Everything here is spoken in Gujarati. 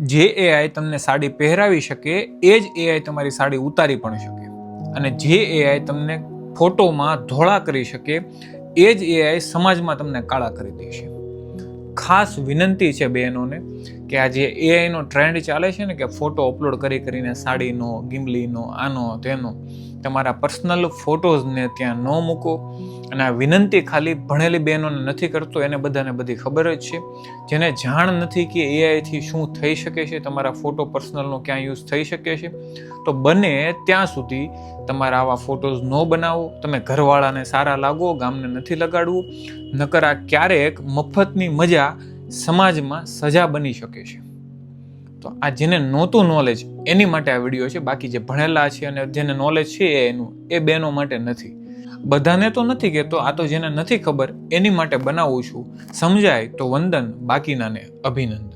જે એઆઈ તમને સાડી પહેરાવી શકે એ જ એઆઈ તમારી સાડી ઉતારી પણ શકે, અને જે એઆઈ તમને ફોટોમાં ધોળા કરી શકે એ જ એઆઈ સમાજમાં તમને કાળા કરી દેશે. ખાસ વિનંતી છે બહેનોને કે આ જે એઆઈનો ટ્રેન્ડ ચાલે છે ને, કે ફોટો અપલોડ કરીને સાડીનો, ગિમ્બલીનો, આનો તેનો, તમારા પર્સનલ ફોટોઝને ત્યાં ન મૂકો. અને આ વિનંતી ખાલી ભણેલી બહેનોને નથી કરતો, એને બધાને બધી ખબર જ છે. જેને જાણ નથી કે એઆઈથી શું થઈ શકે છે, તમારા ફોટો પર્સનલનો ક્યાં યુઝ થઈ શકે છે, તો બને ત્યાં સુધી તમારા આવા ફોટોઝ ન બનાવો. તમે ઘરવાળાને સારા લાગો, ગામને નથી લગાડવું, નકર આ ક્યારેક મફતની મજા સમાજમાં સજા બની શકે છે. તો આ જેને નહોતું નોલેજ એની માટે આ વિડીયો છે. બાકી જે ભણેલા છે અને જેને નોલેજ છે એનું, એ બહેનો માટે નથી. બધાને તો નથી કહેતો, આ તો જેને નથી ખબર એની માટે બનાવું છું. સમજાય તો વંદન, બાકીનાને અભિનંદન.